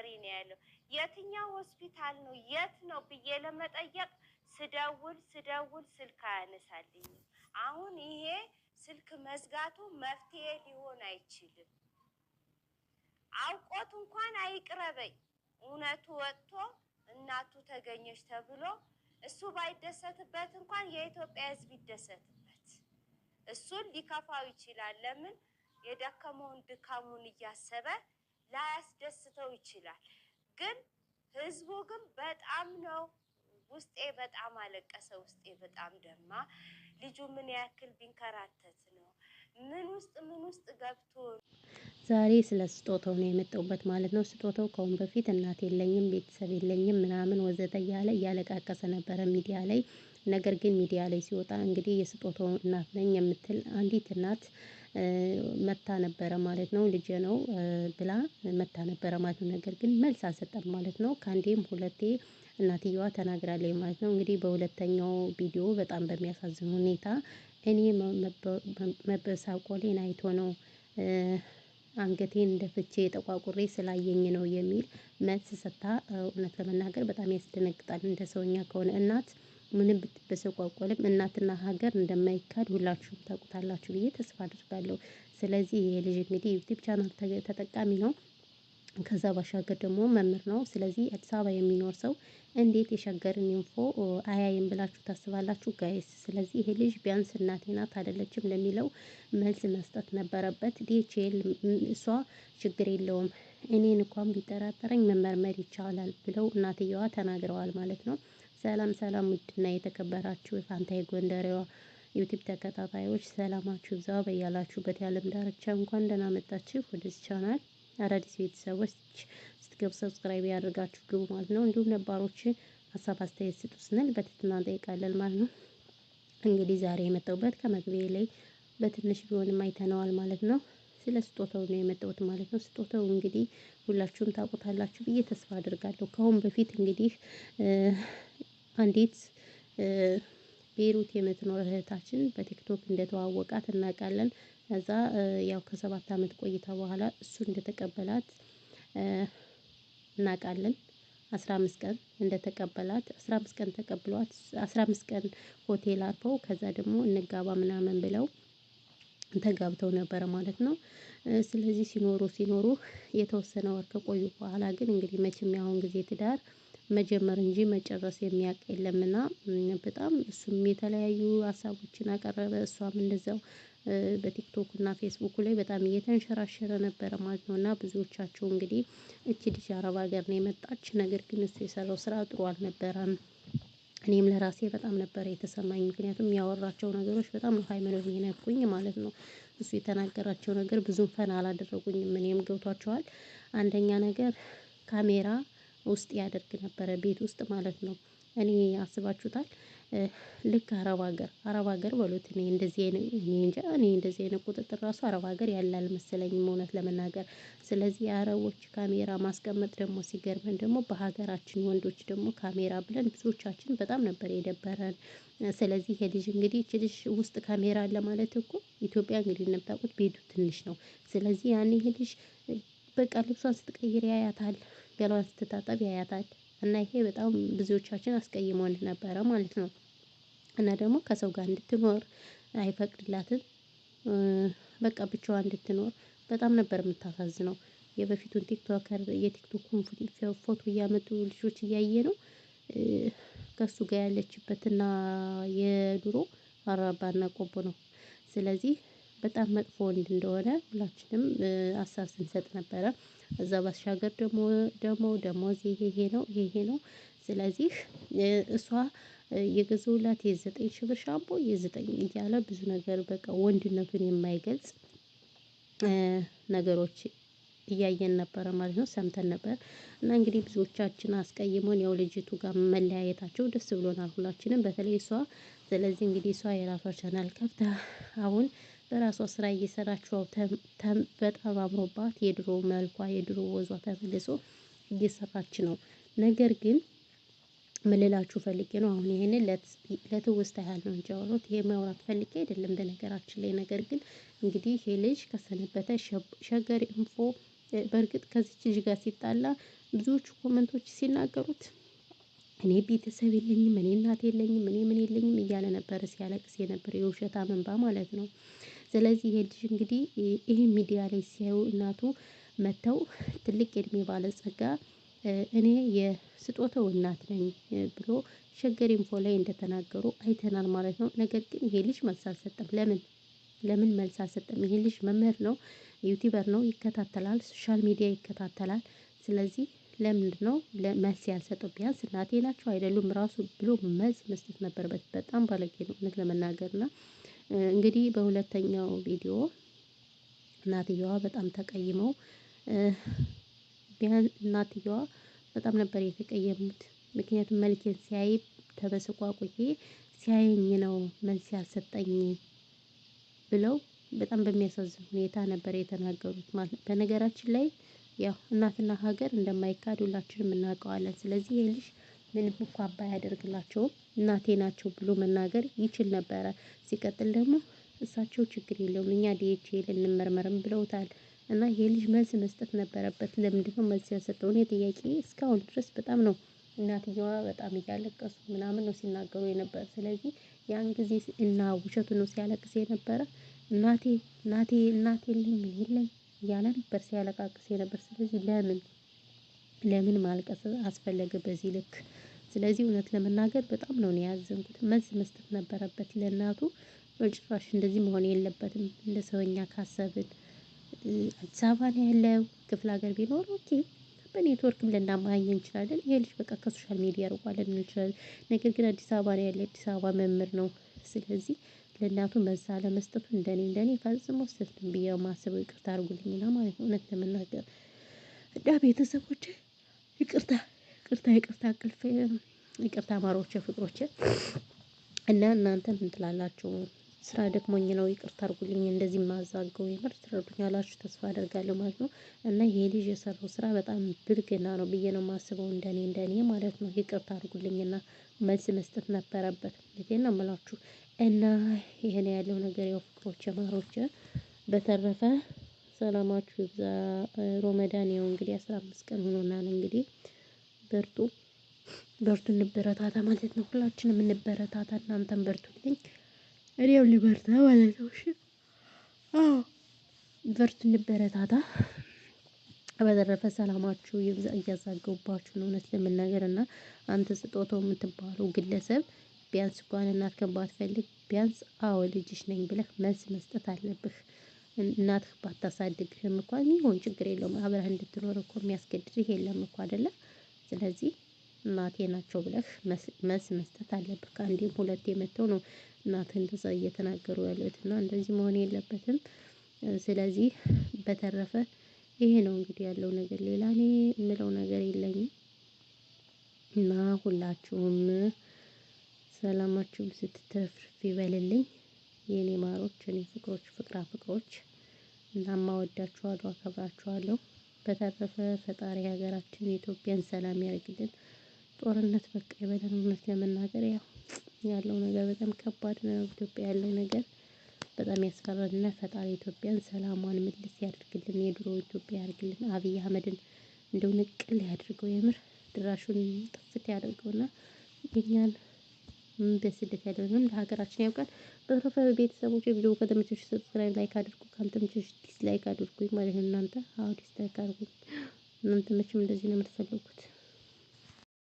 እየጨመረ ነው ያለው። የትኛው ሆስፒታል ነው የት ነው ብዬ ለመጠየቅ ስደውል ስልክ አያነሳልኝም። አሁን ይሄ ስልክ መዝጋቱ መፍትሄ ሊሆን አይችልም። አውቆት እንኳን አይቅረበኝ። እውነቱ ወጥቶ እናቱ ተገኘች ተብሎ እሱ ባይደሰትበት እንኳን የኢትዮጵያ ሕዝብ ይደሰትበት። እሱን ሊከፋው ይችላል። ለምን የደከመውን ድካሙን እያሰበ ላያስደስተው ይችላል። ግን ሕዝቡ ግን በጣም ነው ውስጤ በጣም አለቀሰ። ውስጤ በጣም ደማ። ልጁ ምን ያክል ቢንከራተት ነው ምን ውስጥ ገብቶ። ዛሬ ስለ ስጦታው ነው የመጣሁበት ማለት ነው። ስጦታው ከአሁን በፊት እናት የለኝም ቤተሰብ የለኝም ምናምን ወዘተ እያለ እያለቃቀሰ ነበረ ሚዲያ ላይ። ነገር ግን ሚዲያ ላይ ሲወጣ እንግዲህ የስጦታው እናት ነኝ የምትል አንዲት እናት መታ ነበረ ማለት ነው። ልጄ ነው ብላ መታ ነበረ ማለት ነው። ነገር ግን መልስ አልሰጠም ማለት ነው። ከአንዴም ሁለቴ እናትየዋ ተናግራለች ማለት ነው። እንግዲህ በሁለተኛው ቪዲዮ በጣም በሚያሳዝን ሁኔታ እኔ መበሳቆሌን አይቶ ነው አንገቴን እንደፍቼ ጠቋቁሬ ስላየኝ ነው የሚል መልስ ሰጥታ፣ እውነት ለመናገር በጣም ያስደነግጣል። እንደ ሰውኛ ከሆነ እናት ምንም ብትበሰቋቆልም እናትና ሀገር እንደማይካድ ሁላችሁም ታውቁታላችሁ ብዬ ተስፋ አድርጋለሁ። ስለዚህ ይሄ ልጅ እንግዲህ ዩቲዩብ ቻናል ተጠቃሚ ነው። ከዛ ባሻገር ደግሞ መምህር ነው። ስለዚህ አዲስ አበባ የሚኖር ሰው እንዴት የሸገርን ኢንፎ አያይም ብላችሁ ታስባላችሁ ጋይስ? ስለዚህ ይሄ ልጅ ቢያንስ እናቴ ናት አይደለችም ለሚለው መልስ መስጠት ነበረበት። ዲኤችኤል እሷ ችግር የለውም እኔን እንኳን ቢጠራጠረኝ መመርመር ይቻላል ብለው እናትየዋ ተናግረዋል ማለት ነው። ሰላም ሰላም፣ ውድና የተከበራችሁ የፋንታይ ጎንደሬዋ ዩቲዩብ ተከታታዮች ሰላማችሁ ይብዛ በያላችሁበት የዓለም ዳርቻ። እንኳን ደህና መጣችሁ ወደዚህ ቻናል። አዳዲስ ቤተሰቦች ስትገቡ ሰብስክራይብ ያደርጋችሁ ግቡ ማለት ነው። እንዲሁም ነባሮች ሀሳብ አስተያየት ስጡ ስንል በትህትና እንጠይቃለን ማለት ነው። እንግዲህ ዛሬ የመጣሁበት ከመግቢያ ላይ በትንሽ ቢሆንም አይተነዋል ማለት ነው። ስለ ስጦታው ነው የመጣሁት ማለት ነው። ስጦታው እንግዲህ ሁላችሁም ታውቁታላችሁ ብዬ ተስፋ አድርጋለሁ። ከአሁን በፊት እንግዲህ አንዲት ቤይሩት የምትኖር እህታችን በቲክቶክ እንደተዋወቃት እናውቃለን። ከዛ ያው ከ7 አመት ቆይታ በኋላ እሱ እንደተቀበላት እናውቃለን። 15 ቀን እንደተቀበላት 15 ቀን ተቀብሏት 15 ቀን ሆቴል አርፈው ከዛ ደግሞ እንጋባ ምናምን ብለው ተጋብተው ነበረ ማለት ነው። ስለዚህ ሲኖሩ የተወሰነ ወር ከቆዩ በኋላ ግን እንግዲህ መቼም ያሁን ጊዜ ትዳር መጀመር እንጂ መጨረስ የሚያውቅ የለምና በጣም እሱም የተለያዩ ሀሳቦችን አቀረበ። እሷም እንደዛው በቲክቶክ እና ፌስቡክ ላይ በጣም እየተንሸራሸረ ነበረ ማለት ነው። እና ብዙዎቻቸው እንግዲህ እቺ ልጅ አረብ ሀገር ነው የመጣች፣ ነገር ግን እሱ የሰራው ስራ ጥሩ አልነበረም። እኔም ለራሴ በጣም ነበር የተሰማኝ። ምክንያቱም ያወራቸው ነገሮች በጣም ነው ሃይማኖት የነኩኝ ማለት ነው። እሱ የተናገራቸው ነገር ብዙም ፈን አላደረጉኝም። እኔም ገብቷቸዋል። አንደኛ ነገር ካሜራ ውስጥ ያደርግ ነበረ ቤት ውስጥ ማለት ነው። እኔ አስባችሁታል? ልክ አረብ ሀገር በሉት። እኔ እንደዚህ አይነት ቁጥጥር ራሱ አረብ ሀገር ያለ አልመሰለኝም እውነት ለመናገር። ስለዚህ የአረቦች ካሜራ ማስቀመጥ ደግሞ ሲገርመን ደግሞ በሀገራችን ወንዶች ደግሞ ካሜራ ብለን ብዙዎቻችን በጣም ነበር የደበረን። ስለዚህ ይሄ ልጅ እንግዲህ እቺ ልጅ ውስጥ ካሜራ አለ ማለት እኮ ኢትዮጵያ እንግዲህ እንደምታውቁት ቤቱ ትንሽ ነው። ስለዚህ ያኔ ይሄ ልጅ በቃ ልብሷን ስትቀይር ያያታል፣ ገላዋን ስትታጠብ ያያታል። እና ይሄ በጣም ብዙዎቻችን አስቀይሞን ነበረ ማለት ነው። እና ደግሞ ከሰው ጋር እንድትኖር አይፈቅድላትም። በቃ ብቻዋን እንድትኖር በጣም ነበር የምታሳዝነው። የበፊቱን ቲክቶከር የቲክቶኩን ፎቶ እያመጡ ልጆች እያየ ነው ከሱ ጋር ያለችበትና የድሮ አራባና ቆቦ ነው። ስለዚህ በጣም መጥፎ ወንድ እንደሆነ ሁላችንም ሀሳብ ስንሰጥ ነበረ። እዛ ባሻገር ደሞዝ ይሄ ነው። ስለዚህ እሷ የገዛሁላት የ9,000 ብር ሻምፖ የ9 እያለ ብዙ ነገር በቃ ወንድነቱን የማይገልጽ ነገሮች እያየን ነበረ ማለት ነው፣ ሰምተን ነበር። እና እንግዲህ ብዙዎቻችን አስቀይሞን ያው ልጅቱ ጋር መለያየታቸው ደስ ብሎናል ሁላችንም፣ በተለይ እሷ። ስለዚህ እንግዲህ እሷ የራሷ ቻናል ከፍታ አሁን በራሷ ስራ እየሰራችው በጣም አምሮባት የድሮ መልኳ የድሮ ወዟ ተመልሶ እየሰራች ነው። ነገር ግን ምን ልላችሁ ፈልጌ ነው፣ አሁን ይሄንን ለትውስታ ያህል ነው እንጂ ያወራሁት ይሄ ማውራት ፈልጌ አይደለም በነገራችን ላይ። ነገር ግን እንግዲህ ይሄ ልጅ ከሰነበተ ሸገር ኢንፎ በእርግጥ ከዚች ልጅ ጋር ሲጣላ ብዙዎቹ ኮመንቶች ሲናገሩት እኔ ቤተሰብ የለኝም፣ እኔ እናት የለኝም፣ እኔ ምን የለኝም እያለ ነበር ሲያለቅስ የነበር የውሸት አመንባ ማለት ነው። ስለዚህ ይሄ ልጅ እንግዲህ ይሄ ሚዲያ ላይ ሲያዩ እናቱ መጥተው ትልቅ የእድሜ ባለጸጋ እኔ የስጦታው እናት ነኝ ብሎ ሸገር ኢንፎ ላይ እንደተናገሩ አይተናል ማለት ነው። ነገር ግን ይሄ ልጅ መልስ አልሰጠም። ለምን መልስ አልሰጠም? ይሄ ልጅ መምህር ነው፣ ዩቲዩበር ነው፣ ይከታተላል፣ ሶሻል ሚዲያ ይከታተላል። ስለዚህ ለምንድነው መልስ ያልሰጠው? ቢያንስ እናቴ ናቸው አይደሉም ራሱ ብሎ መልስ መስጠት ነበረበት። በጣም ባለጌ ነው እውነት ለመናገር እና እንግዲህ በሁለተኛው ቪዲዮ እናትየዋ በጣም ተቀይመው ቢያንስ እናትየዋ በጣም ነበር የተቀየሙት። ምክንያቱም መልኬን ሲያይ ተበስቋቁዬ ሲያየኝ ነው መልስ ያልሰጠኝ ብለው በጣም በሚያሳዝን ሁኔታ ነበር የተናገሩት ማለት ነው። በነገራችን ላይ ያው እናትና ሀገር እንደማይካድ ሁላችንም እናውቀዋለን። ስለዚህ ይሄ ልጅ ምንም እንኳን ባያደርግላቸውም እናቴ ናቸው ብሎ መናገር ይችል ነበረ። ሲቀጥል ደግሞ እሳቸው ችግር የለውም እኛ ዲኤችኤል እንመርመርም ብለውታል። እና ይሄ ልጅ መልስ መስጠት ነበረበት። ለምንድነው መልስ ያልሰጠው? እኔ ጥያቄ እስካሁን ድረስ በጣም ነው። እናትየዋ በጣም እያለቀሱ ምናምን ነው ሲናገሩ የነበረ። ስለዚህ ያን ጊዜ እና ውሸቱ ነው ሲያለቅስ የነበረ። እናቴ እናቴ እናቴ የለኝ የለኝ እያለ ነበር ሲያለቃቅስ የነበር። ስለዚህ ለምን ማልቀስ አስፈለገ በዚህ ልክ? ስለዚህ እውነት ለመናገር በጣም ነው ያዘንኩት። መልስ መስጠት ነበረበት ለእናቱ። በጭራሽ እንደዚህ መሆን የለበትም። እንደ ሰውኛ ካሰብን አዲስ አበባ ነው ያለው። ክፍለ ሀገር ቢኖር ኦኬ በኔትወርክም ልናማኝ እንችላለን። ይሄ ልጅ በቃ ከሶሻል ሚዲያ ርቋል እንችላለን። ነገር ግን አዲስ አበባ ነው ያለው። አዲስ አበባ መምህር ነው። ስለዚህ ለእናቱ መልስ አለመስጠቱ እንደኔ ፈጽሞ ስህተት ነው ብዬ የማስበው። ይቅርታ አድርጉልኝና ማለት ነው እውነት ለመናገር እና ቤተሰቦቼ ይቅርታ ይቅርታ ማሮቼ ፍቅሮቼ እና እናንተ ምን ትላላችሁ? ስራ ደክሞኝ ነው ይቅርታ አድርጉልኝ እንደዚህ ማዛገው የምር ትረዱኛላችሁ ተስፋ አደርጋለሁ ማለት ነው። እና ይሄ ልጅ የሰራው ስራ በጣም ብልግና ነው ብዬ ነው የማስበው እንደኔ ማለት ነው። ይቅርታ አድርጉልኝና መልስ መስጠት ነበረበት። እንዴት ነው የምላችሁ? እና ይሄ ነው ያለው ነገር ያው ፍቅሮቼ ማሮቼ። በተረፈ ሰላማችሁ ይብዛ። ሮመዳን ያው እንግዲህ 15 ቀን ሆኖናል። እንግዲህ በርቱ እንበረታታ ማለት ነው። ሁላችንም እንበረታታ። እናንተም በርቱልኝ እኔም ልበርታ ማለት ነው። እሺ አዎ በርቱ እንበረታታ። በተረፈ ሰላማችሁ ይብዛ። እያዛገቡባችሁ ነው እውነት ለመናገር እና አንተ ስጦታው የምትባለው ግለሰብ ቢያንስ እንኳን እናትህን ባትፈልግ ቢያንስ አዎ ልጅሽ ነኝ ብለህ መልስ መስጠት አለብህ። እናትህ ባታሳድግህም እንኳን ይሁን ችግር የለውም አብረህ እንድትኖር እኮ የሚያስገድድህ የለም እኮ አይደለ? ስለዚህ እናቴ ናቸው ብለህ መልስ መስጠት አለብህ። ከአንዴም ሁለቴ መጥተው ነው እናትህን እንደዛ እየተናገሩ ያሉት እና እንደዚህ መሆን የለበትም። ስለዚህ በተረፈ ይሄ ነው እንግዲህ ያለው ነገር። ሌላ እኔ የምለው ነገር የለኝም። እና ሁላችሁም ሰላማችሁ ስትትረፍረፍ ይበልልኝ የኔ ማሮች፣ የኔ ፍቅሮች፣ ፍቅሮች እና እወዳችኋለሁ፣ አከብራችኋለሁ። በተረፈ ፈጣሪ ሀገራችን ኢትዮጵያን ሰላም ያርግልን። ጦርነት በቃ ይበለን። እውነት ለመናገር ያለው ነገር በጣም ከባድ ነው። ኢትዮጵያ ያለው ነገር በጣም ያስፈራልና ፈጣሪ ኢትዮጵያን ሰላሟን ምልስ ያድርግልን። የድሮ ኢትዮጵያ ያድርግልን። አብይ አህመድን እንደው ንቅል ያድርገው። የምር ድራሹን ጥፍት ያድርገውና የኛን በስደት ያለውን ለሀገራችን ያውቃል። በተረፈ ቤተሰቦች ቪዲዮ ከተመቻችሁ ሰብስክራይብ ላይክ አድርጉ። ካልተመቻችሁ ዲስላይክ አድርጉኝ ማለት ነው። እናንተ ዲስላይክ አድርጉኝ። እናንተ መቼም እንደዚህ ነው የምትፈልጉት።